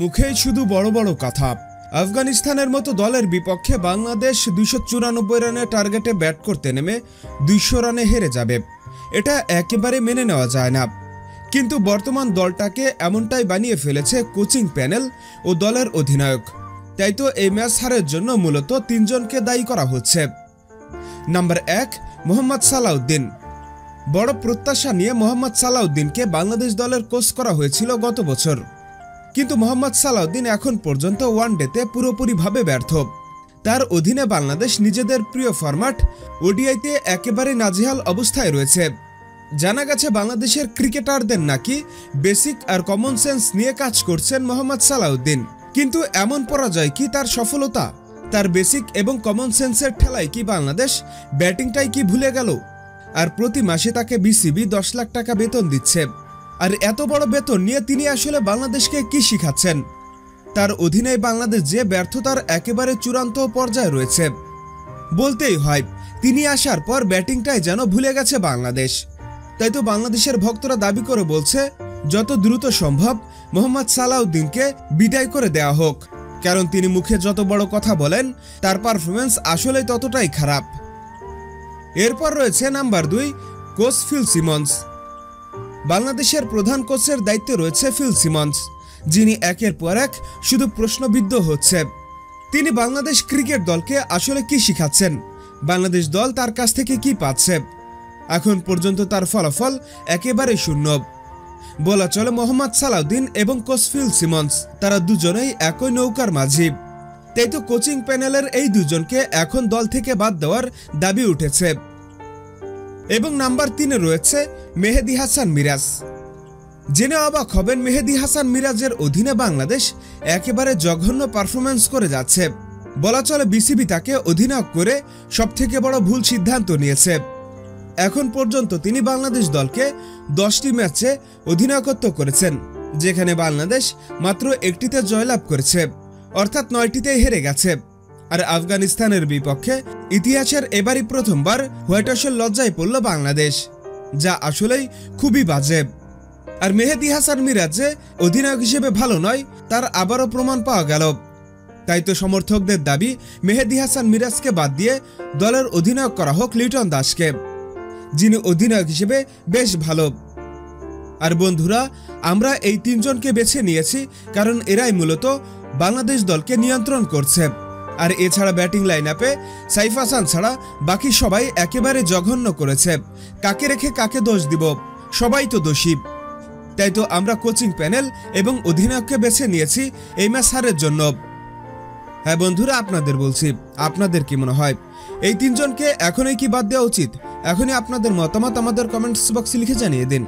মুখেই শুধু বড় বড় কথা। আফগানিস্তানের মতো দলের বিপক্ষে বাংলাদেশ 294 রানের টার্গেটে ব্যাট করতে নেমে 200 রানে হেরে যাবে, এটা একেবারে মেনে নেওয়া যায় না। কিন্তু বর্তমান দলটাকে এমনটাই বানিয়ে ফেলেছে কোচিং প্যানেল ও দলের অধিনায়ক। তাই তো এই ম্যাচ হারের জন্য মূলত 3 জনকে দায়ী করা হচ্ছে। নাম্বার 1, মোহাম্মদ সালাউদ্দিন। বড় প্রত্যাশা নিয়ে মোহাম্মদ সালাউদ্দিনকে বাংলাদেশ দলের কোচ করা হয়েছিল গত বছর, কিন্তু মোহাম্মদ সালাউদ্দিন এখন পর্যন্ত ওয়ানডেতে পুরোপুরিভাবে ব্যর্থ। তার অধীনে বাংলাদেশ নিজেদের প্রিয় ফরম্যাট ওডিআইতে একেবারে নাজেহাল অবস্থায় রয়েছে। জানা গেছে বাংলাদেশের ক্রিকেটারদের নাকি বেসিক আর কমন সেন্স নিয়ে কাজ করছেন মোহাম্মদ সালাউদ্দিন, কিন্তু এমন পরাজয় কি তার সফলতা? তার বেসিক এবং কমন সেন্সের ঠেলায় কি বাংলাদেশ ব্যাটিংটাই কি ভুলে গেল? আর প্রতি মাসে তাকে বিসিবি 10 লাখ টাকা বেতন দিচ্ছে, আর এত বড় বেতন নিয়ে তিনি আসলে বাংলাদেশকে কি শিখাচ্ছেন? তার অধীনে বাংলাদেশ যে ব্যর্থতার একেবারে চূড়ান্ত পর্যায়ে রয়েছে। বলতেই হয় তিনি আসার পর ব্যাটিংটাই যেন ভুলে গেছে বাংলাদেশ। তাই তো বাংলাদেশের ভক্তরা দাবি করে বলছে যত দ্রুত সম্ভব মোহাম্মদ সালাউদ্দিনকে বিদায় করে দেওয়া হোক, কারণ তিনি মুখে যত বড় কথা বলেন তার পারফরমেন্স আসলেই ততটাই খারাপ। এরপর রয়েছে নাম্বার 2, কোচ ফিল সিমন্স। বাংলাদেশের প্রধান কোচের দায়িত্বে রয়েছে ফিল সিমন্স, যিনি একের পর এক শুধু প্রশ্নবিদ্ধ হচ্ছে। তিনি বাংলাদেশ ক্রিকেট দলকে আসলে কি শিখাচ্ছেন? বাংলাদেশ দল তার কাছ থেকে কি পাচ্ছে? এখন পর্যন্ত তার ফলাফল একেবারে শূন্য। বলা চলে মোহাম্মদ সালাউদ্দিন এবং কোচ ফিল সিমন্স তারা দুজনেই একই নৌকার মাঝি। তাই তো কোচিং প্যানেলের এই দুজনকে এখন দল থেকে বাদ দেওয়ার দাবি উঠেছে। এবং নাম্বার 3-এ রয়েছে মেহেদী হাসান মিরাজ। জেনে অবাক হবেন, মেহেদী হাসান মিরাজের অধীনে বাংলাদেশ একেবারে জঘন্য পারফরমেন্স করে যাচ্ছে। বলা চলে বিসিবি তাকে অধিনায়ক করে সবথেকে বড় ভুল সিদ্ধান্ত নিয়েছে। এখন পর্যন্ত তিনি বাংলাদেশ দলকে 10টি ম্যাচে অধিনায়কত্ব করেছেন, যেখানে বাংলাদেশ মাত্র 1টিতে জয়লাভ করেছে, অর্থাৎ 9টিতেই হেরে গেছে। আর আফগানিস্তানের বিপক্ষে ইতিহাসের এবারই প্রথমবার হোয়াইট হাউসের লজ্জায় পড়ল বাংলাদেশ, যা আসলেই খুবই বাজে। আর মেহেদী হাসান মিরাজ যে অধিনায়ক হিসেবে ভালো নয় তার আবারও প্রমাণ পাওয়া গেল। তাই তো সমর্থকদের দাবি মেহেদী হাসান মিরাজকে বাদ দিয়ে দলের অধিনায়ক করা হোক লিটন দাসকে, যিনি অধিনায়ক হিসেবে বেশ ভালো। আর বন্ধুরা, আমরা এই 3 জনকে বেছে নিয়েছি কারণ এরাই মূলত বাংলাদেশ দলকে নিয়ন্ত্রণ করছে। আর এছাড়া ব্যাটিং লাইন আপে সাইফ হাসান ছাড়া বাকি সবাই একেবারে জঘন্য করেছে। কাকে রেখে কাকে দোষ দিব? সবাই তো দোষী। তাই তো আমরা কোচিং প্যানেল এবং অধিনায়ককে বেছে নিয়েছি এই ম্যাচ হারের জন্য। হ্যাঁ বন্ধুরা, আপনাদের বলছি, আপনাদের কি মনে হয় এই 3 জনকে এখনই কি বাদ দেওয়া উচিত? এখনই আপনাদের মতামত আমাদের কমেন্টস বক্সে লিখে জানিয়ে দিন।